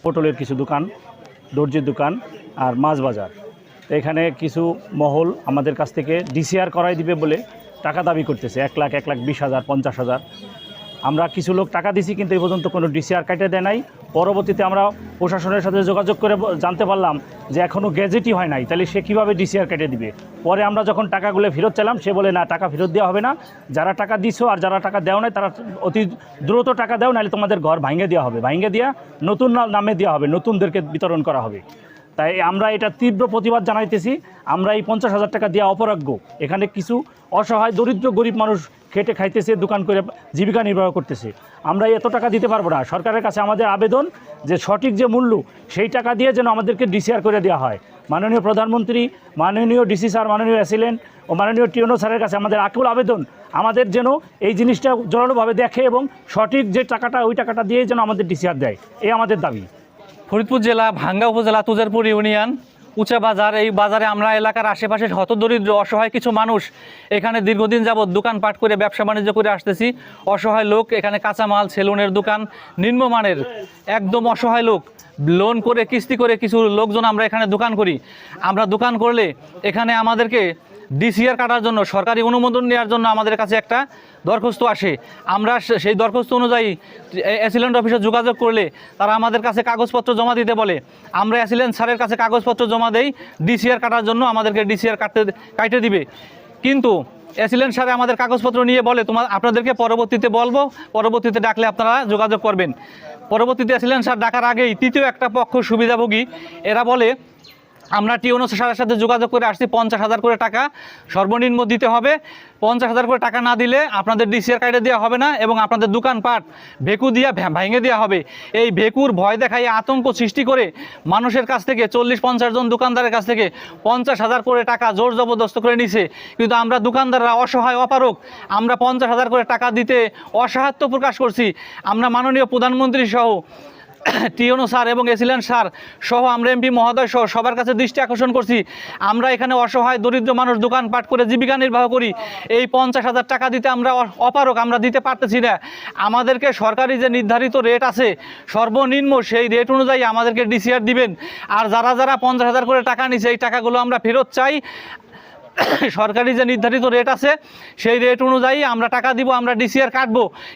পটলের কিছু দোকান, দর্জির দোকান আর মাছ বাজার। এখানে কিছু মহল আমাদের কাছ থেকে ডিসিআর করাই দিবে বলে টাকা দাবি করতেছে, 1 লাখ 1,20,000 50,000। আমরা কিছু লোক টাকা দিছি, কিন্তু এই পর্যন্ত কোনো ডিসিআর কাটে দেয় নাই। পরবর্তীতে আমরা প্রশাসনের সাথে যোগাযোগ করে জানতে পারলাম যে এখনও গ্যাজেটই হয় নাই, তাহলে সে কীভাবে ডিসিআর কেটে দিবে। পরে আমরা যখন টাকাগুলো ফেরত চাইলাম, সে বলে না, টাকা ফেরত দেওয়া হবে না, যারা টাকা দিছো আর যারা টাকা দেও নাই তারা অতি দ্রুত টাকা দেও, নাহলে তোমাদের ঘর ভাঙে দেওয়া হবে, ভাঙে দেওয়া নতুন নামে দেওয়া হবে, নতুনদেরকে বিতরণ করা হবে। তাই আমরা এটা তীব্র প্রতিবাদ জানাইতেছি। আমরা এই 50,000 টাকা দেওয়া অপরাগ্য। এখানে কিছু অসহায় দরিদ্র গরিব মানুষ খেটে খাইতেছে, দোকান করে জীবিকা নির্বাহ করতেছে। আমরা এত টাকা দিতে পারবো না। সরকারের কাছে আমাদের আবেদন যে সঠিক যে মূল্য, সেই টাকা দিয়ে যেন আমাদেরকে ডিসিআর করে দেওয়া হয়। মাননীয় প্রধানমন্ত্রী, মাননীয় ডিসি স্যার, মাননীয় অ্যাসিলেন্ট ও মাননীয় টিওনো স্যারের কাছে আমাদের আকুল আবেদন, আমাদের যেন এই জিনিসটা জোরালোভাবে দেখে এবং সঠিক যে টাকাটা, ওই টাকাটা দিয়ে যেন আমাদের ডিসিআর দেয়, এই আমাদের দাবি। ফরিদপুর জেলা ভাঙ্গা উপজেলা তুজারপুর ইউনিয়ন উঁচা বাজার। এই বাজারে আমরা এলাকার আশেপাশে হতদরিদ্র অসহায় কিছু মানুষ এখানে দীর্ঘদিন যাবৎ দোকানপাট করে ব্যবসা বাণিজ্য করে আসতেছি। অসহায় লোক, এখানে কাঁচামাল, সেলুনের দোকান, নিম্নমানের একদম অসহায় লোক, লোন করে কিস্তি করে কিছু লোকজন আমরা এখানে দোকান করি। আমরা দোকান করলে এখানে আমাদেরকে ডিসিআর কাটার জন্য, সরকারি অনুমোদন নেওয়ার জন্য আমাদের কাছে একটা দরখাস্ত আসে। আমরা সেই দরখাস্ত অনুযায়ী অ্যাসিলেন্ট অফিসে যোগাযোগ করলে তারা আমাদের কাছে কাগজপত্র জমা দিতে বলে। আমরা অ্যাসিলেন্ট স্যারের কাছে কাগজপত্র জমা দেই, ডিসিআর কাটার জন্য আমাদেরকে ডিসিআর কাটতে দিবে। কিন্তু অ্যাসিলেন্ট স্যারে আমাদের কাগজপত্র নিয়ে বলে, আপনাদেরকে পরবর্তীতে বলবো, পরবর্তীতে ডাকলে আপনারা যোগাযোগ করবেন। পরবর্তীতে অ্যাসিলেন্ট স্যার ডাকার আগেই তৃতীয় একটা পক্ষ সুবিধাভোগী, এরা বলে আমরা টিওনো স্যারের সাথে যোগাযোগ করে আসছি, 50,000 করে টাকা সর্বনিম্ন দিতে হবে। 50,000 করে টাকা না দিলে আপনাদের ডিসিআর কার্ডে দেওয়া হবে না এবং আপনাদের দোকানপাট ভেকু দিয়ে ভেঙে দেওয়া হবে। এই ভেকুর ভয় দেখাই আতঙ্ক সৃষ্টি করে মানুষের কাছ থেকে 40-50 জন দোকানদারের কাছ থেকে 50,000 করে টাকা জোর জবরদস্ত করে নিছে। কিন্তু আমরা দোকানদাররা অসহায় অপারক, আমরা 50,000 করে টাকা দিতে অসহায়ত্ব প্রকাশ করছি। আমরা মাননীয় প্রধানমন্ত্রী সহ টিওনো স্যার এবং অ্যাসিলেন্ট স্যার সহ আমরা এমপি মহোদয় সহ সবার কাছে দৃষ্টি আকর্ষণ করছি। আমরা এখানে অসহায় দরিদ্র মানুষ দোকানপাট করে জীবিকা নির্বাহ করি। এই 50,000 টাকা দিতে আমরা অপারক, আমরা দিতে পারতেছি না। আমাদেরকে সরকারি যে নির্ধারিত রেট আছে সর্বনিম্ন, সেই রেট অনুযায়ী আমাদেরকে ডিসিআর দিবেন। আর যারা যারা 50,000 করে টাকা নিছে, এই টাকাগুলো আমরা ফেরত চাই। সরকারি যে নির্ধারিত রেট আছে সেই রেট অনুযায়ী আমরা টাকা দিব, আমরা ডিসিআর কাটবো।